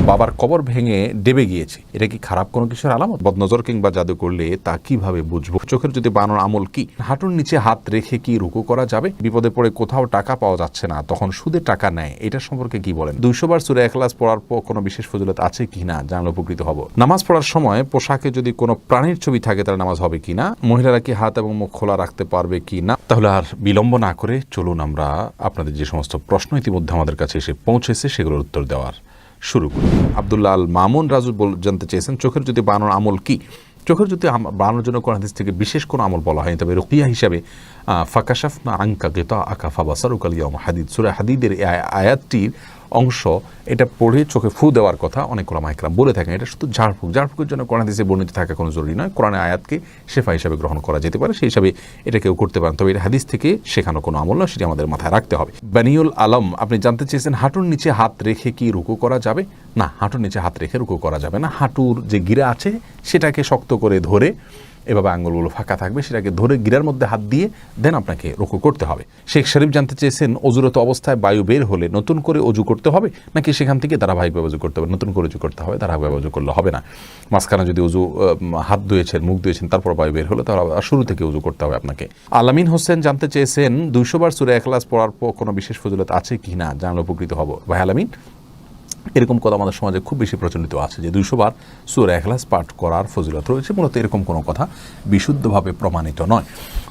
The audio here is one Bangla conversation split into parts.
বাবার কবর ভেঙে ডেবে গিয়েছে, এটা কি খারাপ কোনো কিছুর আলামত? বদনজর কিংবা জাদু করলে তা কিভাবে বুঝবো? চোখের যদি বানানোর আমল কি? হাঁটুর নিচে হাত রেখে কি রুকু করা যাবে? বিপদে পড়ে কোথাও টাকা পাওয়া যাচ্ছে না, তখন সুদে টাকা নেয়, এটা সম্পর্কে কি বলেন? 200 বার সূরা ইখলাস পড়ার পর কোনো বিশেষ ফজিলত আছে কিনা জানলে উপকৃত হব। নামাজ পড়ার সময় পোশাকে যদি কোনো প্রাণীর ছবি থাকে তাহলে নামাজ হবে কিনা? মহিলারা কি হাত এবং মুখ খোলা রাখতে পারবে কিনা? তাহলে আর বিলম্ব না করে চলুন আমরা আপনাদের যে সমস্ত প্রশ্ন ইতিমধ্যে আমাদের কাছে এসে পৌঁছেছে সেগুলোর উত্তর দেওয়ার শুরু করি। আব্দুল্লাহ আল মামুন রাজু জানতে চেয়েছেন, চোখের জ্যোতি বানানোর আমল কি? চোখের জ্যোতি বানানোর জন্য কোরআন হাদিস থেকে বিশেষ কোনো আমল বলা হয়নি, তবে রুকিয়া হিসাবে ফাকাশাফনা আনকা গিতা আকা ফাবাসারুকাল ইয়াউমা হাদিদ, সূরা হাদিদের আয়াতটির অংশ, এটা পড়ে চোখে ফু দেওয়ার কথা অনেক ওলামা ইকরাম বলে থাকেন। এটা শুধু ঝাড়ফুঁকের জন্য কোরআন হাদিসে বর্ণিত থাকা কোনো জরুরি নয়, কোরআনের আয়াতকে শেফা হিসাবে গ্রহণ করা যেতে পারে, সেই হিসাবে এটা কেউ করতে পারেন, তবে এটা হাদিস থেকে শেখানো কোনো আমল নয়, সেটি আমাদের মাথায় রাখতে হবে। বানিউল আলম আপনি জানতে চেয়েছেন, হাঁটুর নিচে হাত রেখে কি রুকু করা যাবে? না, হাঁটুর নিচে হাত রেখে রুকু করা যাবে না। হাঁটুর যে গিরা আছে সেটাকে শক্ত করে ধরে, এভাবে আঙুলগুলো ফাঁকা থাকবে, সেটাকে ধরে গিরার মধ্যে হাত দিয়ে দেন আপনাকে রুকু করতে হবে। শেখ শরীফ জানতে চেয়েছেন, অজুরত অবস্থায় বায়ু বের হলে নতুন করে অজু করতে হবে নাকি সেখান থেকে ধারাবাহিকভাবে অজু করতে হবে? নতুন করে অজু করতে হবে, ধারাবাহিকভাবে অজু করলে হবে না। মাঝখানে যদি অজু হাত ধুয়েছেন, মুখ ধুয়েছেন, তারপর বায়ু বের হলে তাহলে শুরু থেকে অজু করতে হবে আপনাকে। আলামিন হোসেন জানতে চেয়েছেন, 200 বার সূরা ইখলাস পড়ার পর কোনো বিশেষ ফজিলত আছে কি না জানলে উপকৃত হব। ভাই আলামিন, এরকম কথা আমাদের সমাজে খুব বেশি প্রচলিত আছে যে 200 বার সূরা ইখলাস পাঠ করার ফজিলত রয়েছে, মূলত এরকম কোনো কথা বিশুদ্ধভাবে প্রমাণিত নয়।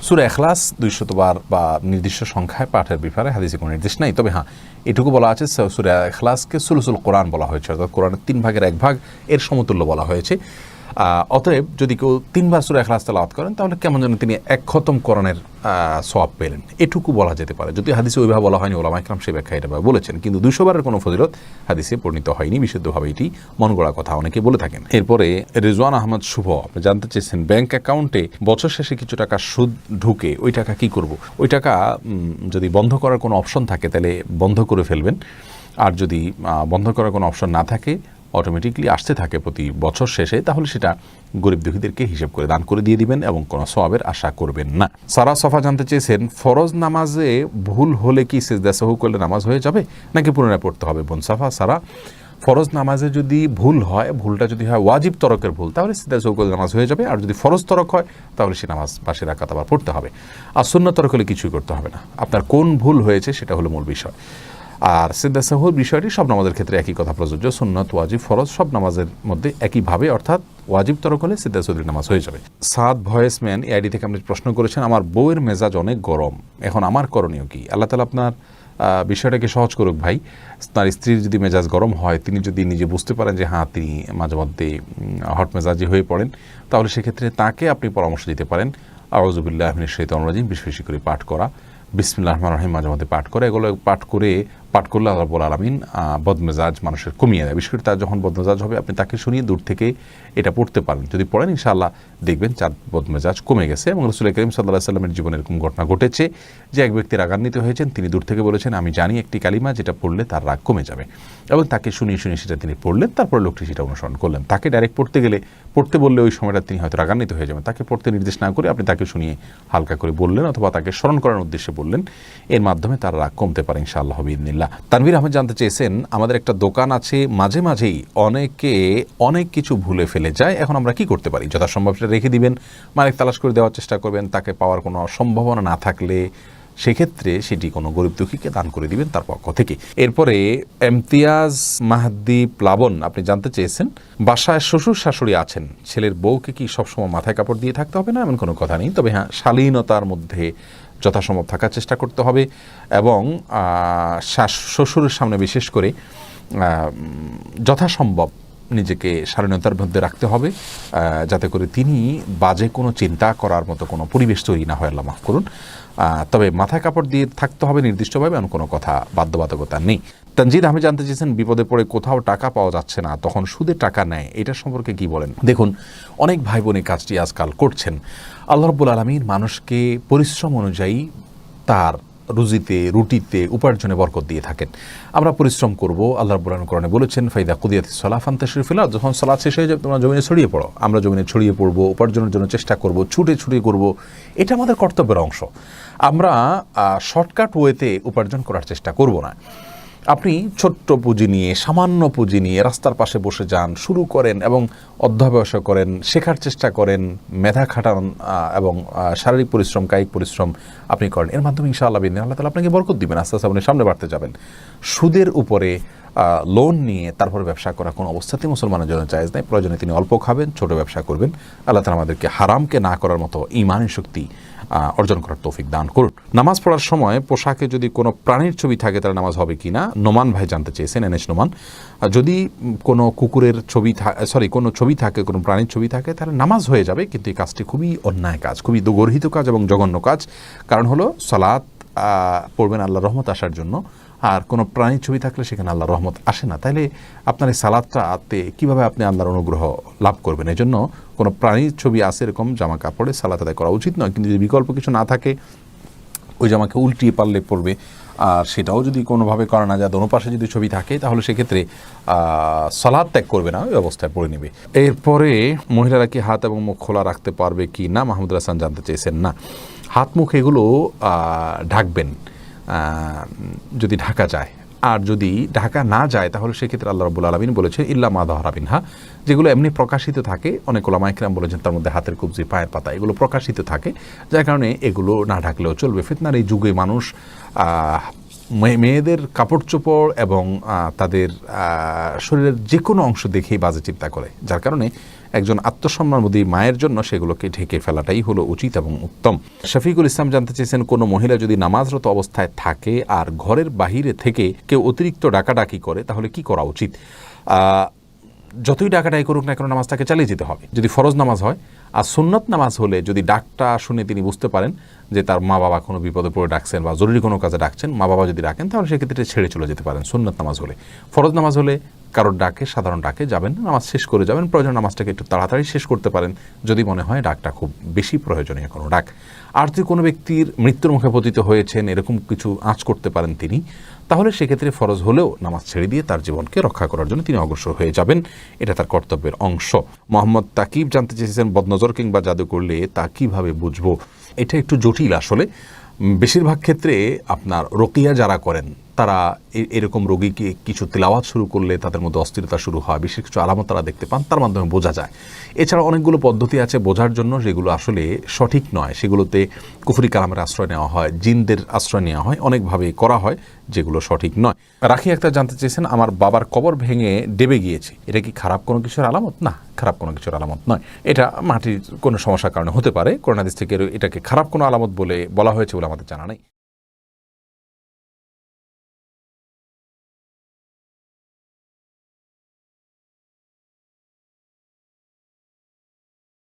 সূরা ইখলাস 200 বার বা নির্দিষ্ট সংখ্যায় পাঠের ব্যাপারে হাদিসে কোনো নির্দেশ নাই, তবে হ্যাঁ এটুকু বলা আছে সূরা ইখলাসকে সুলুসুল কোরআন বলা হয়েছে, অর্থাৎ কোরআনের 3 ভাগের 1 ভাগ এর সমতুল্য বলা হয়েছে। অতএব যদি কেউ 3 বার সূরা ইখলাস তেলাওয়াত করেন তাহলে কেমন যেন তিনি 1 খতম কোরআনের সওয়াব পেলেন, এটুকু বলা যেতে পারে। যদি হাদিসে ওইভাবে বলা হয়নি, ওলামা ইকরাম সেই ব্যাখ্যা এটা বলেছেন, কিন্তু 200 বারের কোনো ফজিলত হাদিসে পরিণত হয়নি, বিশুদ্ধভাবে এটি মন গড়া কথা অনেকে বলে থাকেন। এরপরে রিজওয়ান আহমদ শুভ জানতে চেয়েছেন, ব্যাংক অ্যাকাউন্টে বছর শেষে কিছু টাকা সুদ ঢুকে, ওই টাকা কি করব? ওই টাকা যদি বন্ধ করার কোনো অপশন থাকে তাহলে বন্ধ করে ফেলবেন, আর যদি বন্ধ করার কোনো অপশন না থাকে, অটোমেটিকলি আসতে থাকে প্রতি বছর শেষে, তাহলে সেটা গরিব দুঃখীদেরকে হিসেব করে দান করে দিয়ে দিবেন এবং কোনো সওয়াবের আশা করবেন না। সারা সফা জানতে চেয়েছেন, ফরজ নামাজে ভুল হলে কি সিজদা সাহু করলে নামাজ হয়ে যাবে নাকি পুনরায় পড়তে হবে? বোন সাফা সারা, ফরজ নামাজে যদি ভুল হয়, ভুলটা যদি হয় ওয়াজিব তরকের ভুল, তাহলে সিজদা সাহু করলে নামাজ হয়ে যাবে, আর যদি ফরজ তরক হয় তাহলে সে নামাজ বাসি রাকাত আবার পড়তে হবে। আর সুন্নাত তরক হলে কিছুই করতে হবে না, আপনার কোন ভুল হয়েছে সেটা হলো মূল বিষয়। আর সিজদা সাহুর বিষয়টি সব নামাজের ক্ষেত্রে একই কথা প্রযোজ্য, সুন্নাত ওয়াজিব ফরজ সব নামাজের মধ্যে একইভাবে, অর্থাৎ ওয়াজিব তরক হলে সিজদা সাহুর নামাজ হয়ে যাবে। সাদ ভয়েসম্যান এআইডি থেকে আপনি প্রশ্ন করেছেন, আমার বউয়ের মেজাজ অনেক গরম, এখন আমার করণীয় কি? আল্লাহ তাআলা আপনার বিষয়টাকে সহজ করুক ভাই। তার স্ত্রীর যদি মেজাজ গরম হয়, তিনি যদি নিজে বুঝতে পারেন যে হ্যাঁ তিনি মাঝে মধ্যে হট মেজাজি হয়ে পড়েন, তাহলে সেক্ষেত্রে তাকে আপনি পরামর্শ দিতে পারেন আউযু বিল্লাহি মিনাশ শাইতানির রাজিম বেশি বেশি করে পাঠ করা, বিসমিল্লাহির রহমানির রহিম মাঝে মধ্যে পাঠ করে, এগুলো পাঠ করলে আল্লাহ রাব্বুল আলামিন বদমেজাজ মানুষের কমিয়ে দেয়। বিশেষ করে তার যখন বদমেজাজ হবে, আপনি তাকে শুনিয়ে দূর থেকে এটা পড়তে পারেন, যদি পড়েন ইনশাআল্লাহ দেখবেন তার বদমেজাজ কমে গেছে। এবং রাসূল করিম সাল্লাল্লাহু আলাইহি ওয়াসাল্লামের জীবনে এরকম ঘটনা ঘটেছে যে এক ব্যক্তি রাগান্বিত হয়েছেন, তিনি দূর থেকে বলেছেন আমি জানি একটি কালিমা যেটা পড়লে তার রাগ কমে যাবে, এবং তাকে শুনিয়ে সেটা তিনি পড়লেন, তারপর লোকটি সেটা অনুসরণ করলেন। তাকে ডাইরেক্ট পড়তে বললে ওই সময়টা তিনি হয়তো রাগান্বিত হয়ে যাবেন, তাকে পড়তে নির্দেশ না করে আপনি তাকে শুনিয়ে হালকা করে বললেন অথবা তাকে স্মরণ করার উদ্দেশ্যে বললেন, এর মাধ্যমে তার রাগ কমতে পারে ইনশাআল্লাহ বিইذনিল্লাহ। তানভীর আহমেদ জানতে চেয়েছেন, আমাদের একটা দোকান আছে, মাঝে মাঝেই অনেকে অনেক কিছু ভুলে ফেলে যায়, এখন আমরা কি করতে পারি? যথাসম্ভব সেটা রেখে দিবেন, মালিক তালাশ করে দেওয়ার চেষ্টা করবেন, তাকে পাওয়ার কোনো সম্ভাবনা না থাকলে সেক্ষেত্রে সেটি কোনো গরিব দুঃখীকে দান করে দিবেন তার পক্ষ থেকে। এরপরে ইমতিয়াজ মাহদি প্লাবন আপনি জানতে চেয়েছেন, বাসায় শ্বশুর শাশুড়ি আছেন, ছেলের বউকে কি সবসময় মাথায় কাপড় দিয়ে থাকতে হবে না? এমন কোনো কথা নেই, তবে হ্যাঁ শালীনতার মধ্যে যথাসম্ভব থাকার চেষ্টা করতে হবে, এবং শ্বশুরের সামনে বিশেষ করে যথাসম্ভব নিজেকে শালীনতার মধ্যে রাখতে হবে, যাতে করে তিনি বাজে কোনো চিন্তা করার মতো কোনো পরিবেশ তৈরি না হয়, আল্লাহ মাফ করুন। তবে মাথায় কাপড় দিয়ে থাকতে হবে নির্দিষ্টভাবে, এমন কোনো কথা বাধ্যবাধকতা নেই। তানজিদ আহমেদ জানতে চেয়েছেন, বিপদে পড়ে কোথাও টাকা পাওয়া যাচ্ছে না, তখন সুদে টাকা নেয়, এটা সম্পর্কে কি বলেন? দেখুন, অনেক ভাই বোন এই কাজটি আজকাল করছেন। আল্লাহ রাব্বুল আলামিন মানুষকে পরিশ্রম অনুযায়ী তার রুটিতে উপার্জনে বরকত দিয়ে থাকেন। আমরা পরিশ্রম করব, আল্লাহ রাব্বুল আলামিন কোরআনে বলেছেন ফাইদা কুদিয়াতিস সালাহ ফান্তাশিরু ফিল আরদ, যখন সালাত শেষ হয়ে যাবে তোমরা জমিনে ছড়িয়ে পড়ো। আমরা জমিনে ছড়িয়ে পড়ব, উপার্জনের জন্য চেষ্টা করব, ছুটে করব, এটা আমাদের কর্তব্যের অংশ। আমরা শর্টকাট ওয়েতে উপার্জন করার চেষ্টা করব না। আপনি ছোট্ট পুঁজি নিয়ে, সামান্য পুঁজি নিয়ে রাস্তার পাশে বসে যান, শুরু করেন এবং অধ্যবসায় করেন, শেখার চেষ্টা করেন, মেধা খাটান এবং শারীরিক পরিশ্রম, কায়িক পরিশ্রম আপনি করেন। এর মাধ্যমে ইনশাআল্লাহ আল্লাহ তাআলা আপনাকে বরকত দিবেন, আস্তে আস্তে আপনি সামনে বাড়তে যাবেন। সুদের উপরে লোন নিয়ে তারপরে ব্যবসা করা কোনো অবস্থাতেই মুসলমানের জন্য জায়েজ নাই। প্রয়োজনে তিনি অল্প খাবেন, ছোট ব্যবসা করবেন। আল্লাহ তাআলা আমাদেরকে হারামকে না করার মতো ঈমানি শক্তি অর্জন করার তৌফিক দান করুন। নামাজ পড়ার সময় পোশাকে যদি কোনো প্রাণীর ছবি থাকে তাহলে নামাজ হবে কি না, নোমান ভাই জানতে চেয়েছেন, এনএস নোমান। যদি কোনো কুকুরের ছবি কোনো ছবি থাকে, কোনো প্রাণীর ছবি থাকে, তাহলে নামাজ হয়ে যাবে, কিন্তু এই কাজটি খুবই অন্যায় কাজ, খুবই গর্হিত কাজ এবং জঘন্য কাজ। কারণ হলো সালাত পড়বেন আল্লাহর রহমত আসার জন্য, আর কোনো প্রাণীর ছবি থাকলে সেখানে আল্লাহর রহমত আসে না। তাইলে আপনার এই সালাতটাতে কীভাবে আপনি আল্লাহর অনুগ্রহ লাভ করবেন? এই জন্য কোনো প্রাণীর ছবি আসে এরকম জামা কাপড়ে সালাত আদায় করা উচিত নয়। কিন্তু যদি বিকল্প কিছু না থাকে, ওই জামাকে উল্টিয়ে পারলে পড়বে, আর সেটাও যদি কোনোভাবে করা না যায়, দোনো পাশে যদি ছবি থাকে, তাহলে সেক্ষেত্রে সালাত ত্যাগ করবে না, ওই অবস্থায় পড়ে নেবে। এরপরে মহিলারা কি হাত এবং মুখ খোলা রাখতে পারবে কি না, মাহমুদুল হাসান জানতে চেয়েছেন। না, হাত মুখ এগুলো ঢাকবেন যদি ঢাকা যায়, আর যদি ঢাকা না যায় তাহলে সেক্ষেত্রে আল্লাহ রাব্বুল আলামিন বলেছে ইল্লা মা যাহারা মিনহা, যেগুলো এমনি প্রকাশিত থাকে। অনেক উলামা ইকরাম বলেছেন তার মধ্যে হাতের কবজি, পায়ের পাতা, এগুলো প্রকাশিত থাকে, যার কারণে এগুলো না ঢাকলেও চলবে। ফিতনার এই যুগে মানুষ মেয়েদের কাপড় চোপড় এবং তাদের শরীরের যে কোনো অংশ দেখেই বাজে চিন্তা করে, যার কারণে একজন আত্মসম্মানবোধী মায়ের জন্য সেগুলোকে ঢেকে ফেলাটাই হলো উচিত এবং উত্তম। শফিকুল ইসলাম জানতে চেয়েছেন, কোনো মহিলা যদি নামাজরত অবস্থায় থাকে আর ঘরের বাহিরে থেকে কেউ অতিরিক্ত ডাকাডাকি করে, তাহলে কি করা উচিত? যতই ডাকাডাকি করুক না কেন, নামাজটাকে চালিয়ে যেতে হবে। যদি ফরজ নামাজ হয়, আর সুন্নত নামাজ হলে যদি ডাকটা শুনে তিনি বুঝতে পারেন যে তার মা বাবা কোনো বিপদে পড়ে ডাকছেন বা জরুরি কোনো কাজে ডাকছেন, মা বাবা যদি ডাকেন, তাহলে সেক্ষেত্রে ছেড়ে চলে যেতে পারেন সুন্নত নামাজ হলে। ফরজ নামাজ হলে কারোর ডাকে, সাধারণ ডাকে যাবেন, নামাজ শেষ করে যাবেন। প্রয়োজন নামাজটাকে একটু তাড়াতাড়ি শেষ করতে পারেন যদি মনে হয় ডাকটা খুব বেশি প্রয়োজনীয় কোনো ডাক। আর যদি কোনো ব্যক্তির মৃত্যুর মুখে পতিত হয়েছেন, এরকম কিছু আঁচ করতে পারেন তিনি, তাহলে সেক্ষেত্রে ফরজ হলেও নামাজ ছেড়ে দিয়ে তার জীবনকে রক্ষা করার জন্য তিনি অগ্রসর হয়ে যাবেন, এটা তার কর্তব্যের অংশ। মোহাম্মদ তাকিব জানতে চেয়েছেন, বদনজর কিংবা জাদু করলে তা কিভাবে বুঝবো? এটা একটু জটিল আসলে। বেশিরভাগ ক্ষেত্রে আপনার রকিয়া যারা করেন তারা এরকম রোগীকে কিছু তিলাওয়াত শুরু করলে তাদের মধ্যে অস্থিরতা শুরু হয়, বিশেষ কিছু আলামত তারা দেখতে পান, তার মাধ্যমে বোঝা যায়। এছাড়া অনেকগুলো পদ্ধতি আছে বোঝার জন্য, যেগুলো আসলে সঠিক নয়। সেগুলোতে কুফরি কালামের আশ্রয় নেওয়া হয়, জিনদের আশ্রয় নেওয়া হয়, অনেকভাবে করা হয়, যেগুলো সঠিক নয়। রাখি একটা জানতে চেয়েছেন, আমার বাবার কবর ভেঙে ডেবে গিয়েছে, এটা কি খারাপ কোনো কিছুর আলামত? না, খারাপ কোনো কিছুর আলামত নয়। এটা মাটির কোনো সমস্যার কারণে হতে পারে। কোরআন হাদিস থেকে এটাকে খারাপ কোনো আলামত বলে বলা হয়েছে বলে আমাদের জানা নেই।